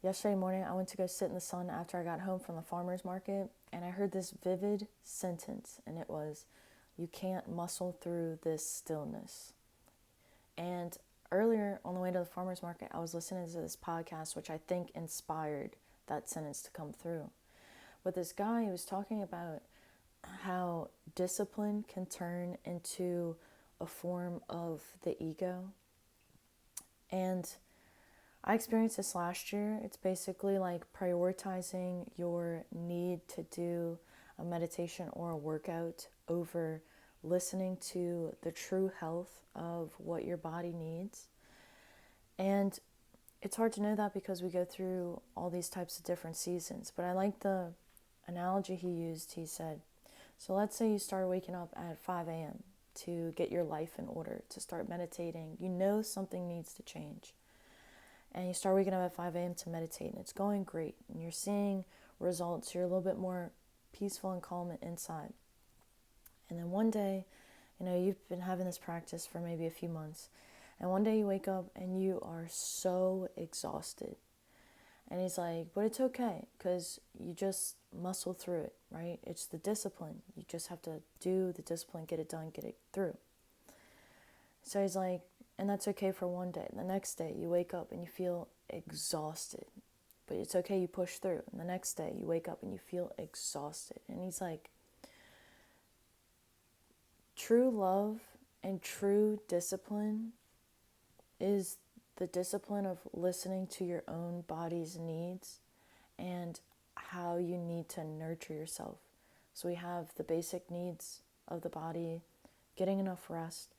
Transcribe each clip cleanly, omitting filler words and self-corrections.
Yesterday morning, I went to go sit in the sun after I got home from the farmer's market, and I heard this vivid sentence, and it was, "You can't muscle through this stillness." And earlier on the way to the farmer's market, I was listening to this podcast, which I think inspired that sentence to come through. But this guy was talking about how discipline can turn into a form of the ego. And I experienced this last year. It's basically like prioritizing your need to do a meditation or a workout over listening to the true health of what your body needs. And it's hard to know that because we go through all these types of different seasons. But I like the analogy he used. He said, so let's say you start waking up at 5 a.m. to get your life in order, to start meditating. You know something needs to change. And you start waking up at 5 a.m. to meditate, and it's going great. And you're seeing results. You're a little bit more peaceful and calm inside. And then one day, you've been having this practice for maybe a few months. And one day you wake up and you are so exhausted. And he's like, but it's okay because you just muscle through it, right? It's the discipline. You just have to do the discipline, get it done, get it through. So he's like, and that's okay for one day. The next day you wake up and you feel exhausted, but it's okay, you push through. And the next day you wake up and you feel exhausted. And he's like, true love and true discipline is the discipline of listening to your own body's needs and how you need to nurture yourself. So we have the basic needs of the body, getting enough rest,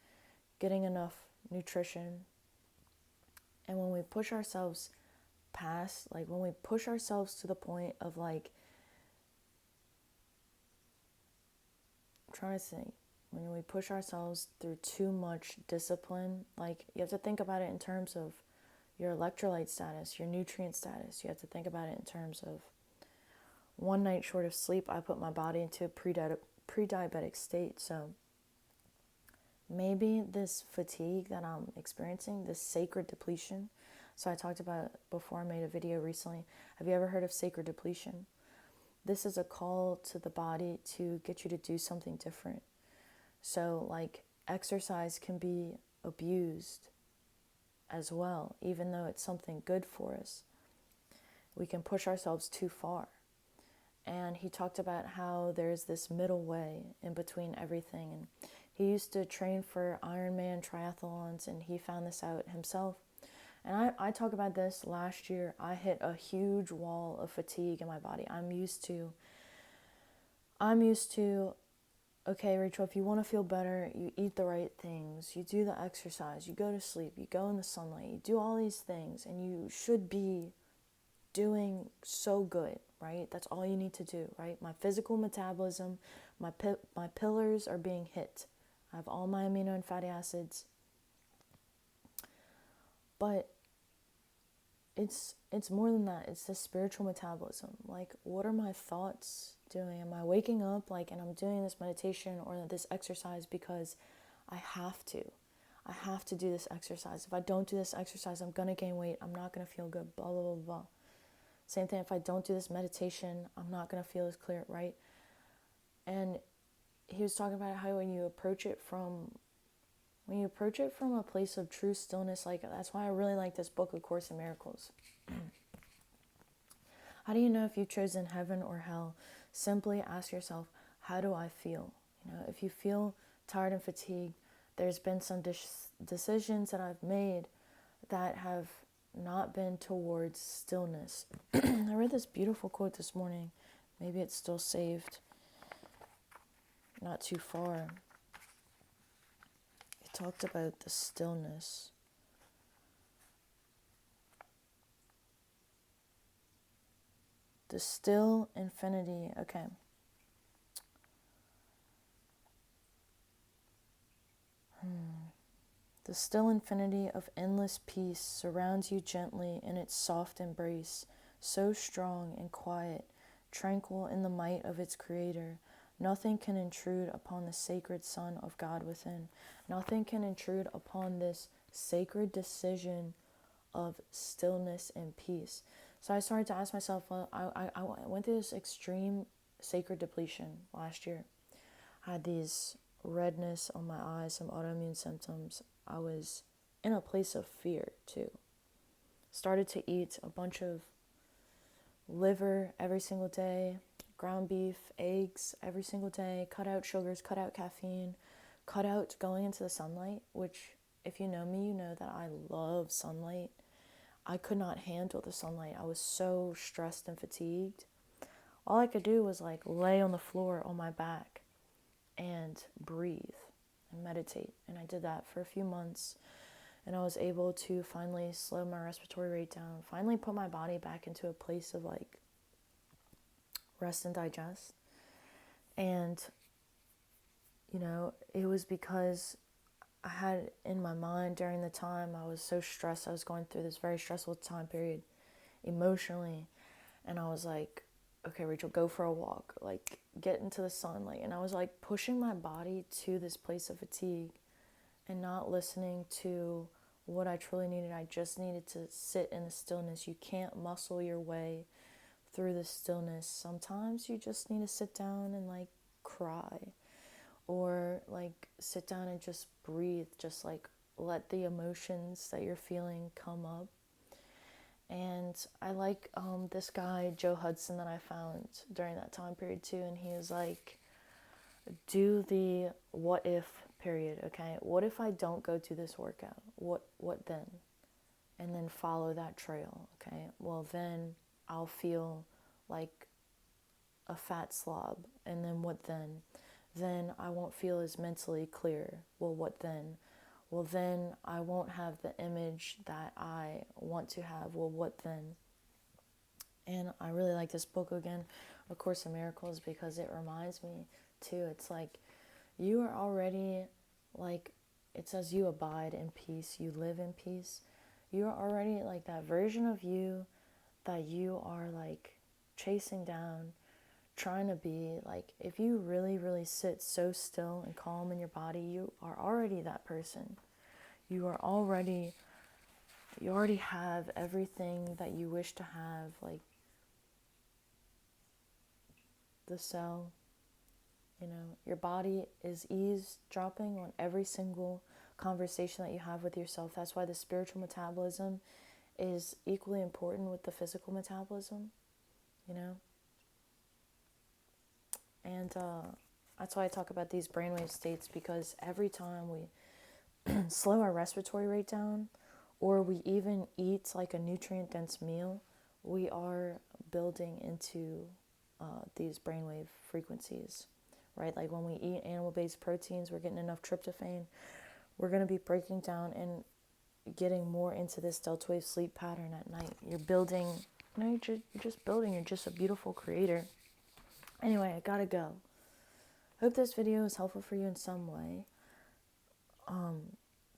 getting enough nutrition. And when we push ourselves past, when we push ourselves to the point of I'm trying to think, when we push ourselves through too much discipline, you have to think about it in terms of your electrolyte status, your nutrient status. You have to think about it in terms of one night short of sleep, I put my body into a pre-diabetic state. So maybe this fatigue that I'm experiencing, this sacred depletion. So I talked about it before. I made a video recently. Have you ever heard of sacred depletion? This is a call to the body to get you to do something different. So exercise can be abused as well, even though it's something good for us. We can push ourselves too far. And he talked about how there's this middle way in between everything. And he used to train for Ironman triathlons, and he found this out himself. And I talk about this last year. I hit a huge wall of fatigue in my body. I'm used to, okay, Rachel, if you want to feel better, you eat the right things, you do the exercise, you go to sleep, you go in the sunlight, you do all these things, and you should be doing so good, right? That's all you need to do, right? My physical metabolism, my pillars are being hit. I have all my amino and fatty acids. But it's more than that. It's the spiritual metabolism. What are my thoughts doing? Am I waking up and I'm doing this meditation or this exercise because I have to? I have to do this exercise. If I don't do this exercise, I'm going to gain weight. I'm not going to feel good, blah, blah, blah, blah. Same thing, if I don't do this meditation, I'm not going to feel as clear, right? And he was talking about how when you approach it from a place of true stillness, that's why I really like this book, A Course in Miracles. How do you know if you've chosen heaven or hell? Simply ask yourself, how do I feel? If you feel tired and fatigued, there's been some decisions that I've made that have not been towards stillness. I read this beautiful quote this morning. Maybe it's still saved. Not too far. It talked about the stillness. The still infinity. Okay. The still infinity of endless peace surrounds you gently in its soft embrace, so strong and quiet, tranquil in the might of its creator. Nothing can intrude upon the sacred Son of God within. Nothing can intrude upon this sacred decision of stillness and peace. So I started to ask myself, well, I went through this extreme sacred depletion last year. I had these redness on my eyes, some autoimmune symptoms. I was in a place of fear too. Started to eat a bunch of liver every single day, ground beef, eggs every single day, cut out sugars, cut out caffeine, cut out going into the sunlight, which if you know me, you know that I love sunlight. I could not handle the sunlight. I was so stressed and fatigued. All I could do was like lay on the floor on my back and breathe and meditate. And I did that for a few months. And I was able to finally slow my respiratory rate down, finally put my body back into a place of like rest and digest. And, you know, it was because I had in my mind during the time I was so stressed. I was going through this very stressful time period emotionally. And I was like, okay, Rachel, go for a walk, like get into the sunlight. And I was like pushing my body to this place of fatigue and not listening to what I truly needed. I just needed to sit in the stillness. You can't muscle your way through the stillness. Sometimes you just need to sit down and like cry, or like sit down and just breathe, just like let the emotions that you're feeling come up. And I like this guy, Joe Hudson, that I found during that time period too. And he was like, do the what if period, okay? What if I don't go do this workout? What then? And then follow that trail, okay? Well, then I'll feel like a fat slob. And then what then? Then I won't feel as mentally clear. Well, what then? Well, then I won't have the image that I want to have. Well, what then? And I really like this book again, A Course in Miracles, because it reminds me too. It's like you are already, like it says, you abide in peace, you live in peace. You are already like that version of you that you are like chasing down, trying to be. Like if you really, really sit so still and calm in your body, you are already that person. You already have everything that you wish to have, like the cell. You know, your body is eavesdropping on every single conversation that you have with yourself. That's why the spiritual metabolism is equally important with the physical metabolism, you know. And that's why I talk about these brainwave states, because every time we slow our respiratory rate down, or we even eat like a nutrient-dense meal, we are building into these brainwave frequencies, right? Like when we eat animal-based proteins, we're getting enough tryptophan. We're going to be breaking down and getting more into this delta wave sleep pattern at night. You're building, you know, you're just building. You're just a beautiful creator. Anyway, I gotta go. Hope this video is helpful for you in some way.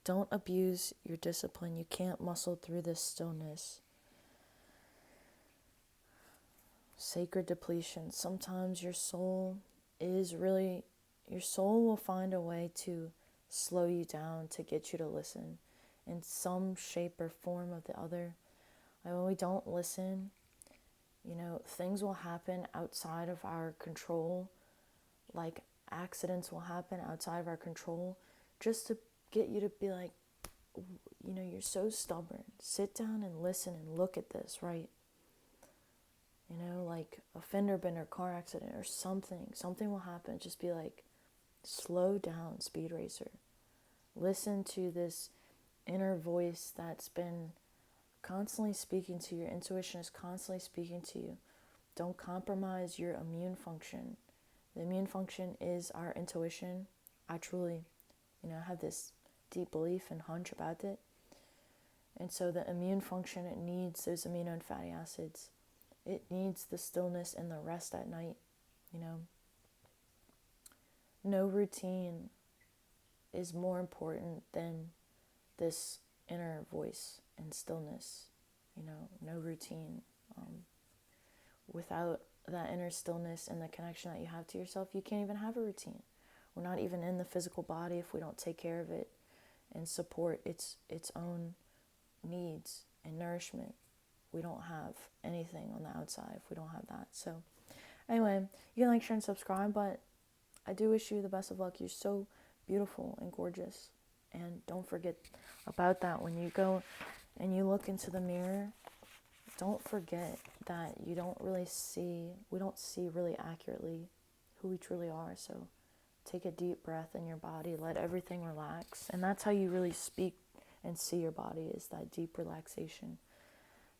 Don't abuse your discipline. You can't muscle through this stillness. Sacred depletion. Sometimes your soul will find a way to slow you down, to get you to listen in some shape or form of the other. And when we don't listen, you know, things will happen outside of our control. Like accidents will happen outside of our control, just to get you to be like, you know, you're so stubborn. Sit down and listen and look at this, right? You know, like a fender bender, car accident or something. Something will happen. Just be like, slow down, speed racer. Listen to this inner voice that's been constantly speaking to you. Your intuition is constantly speaking to you. Don't compromise your immune function. The immune function is our intuition. I truly, you know, have this deep belief and hunch about it. And so the immune function, it needs those amino and fatty acids. It needs the stillness and the rest at night, you know. No routine is more important than this inner voice and stillness, you know, no routine. Without that inner stillness and the connection that you have to yourself, you can't even have a routine. We're not even in the physical body if we don't take care of it and support its own needs and nourishment. we don't have anything on the outside if we don't have that. So anyway, you can like, share, and subscribe, but I do wish you the best of luck. You're so beautiful and gorgeous. And don't forget about that when you go and you look into the mirror. Don't forget that we don't see really accurately who we truly are. So take a deep breath in your body, let everything relax. And that's how you really speak and see your body, is that deep relaxation,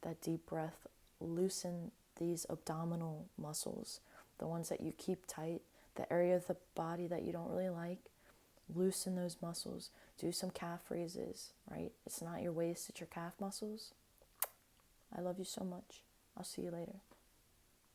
that deep breath. Loosen these abdominal muscles, the ones that you keep tight, the area of the body that you don't really like. Loosen those muscles. Do some calf raises, right? It's not your waist, it's your calf muscles. I love you so much. I'll see you later.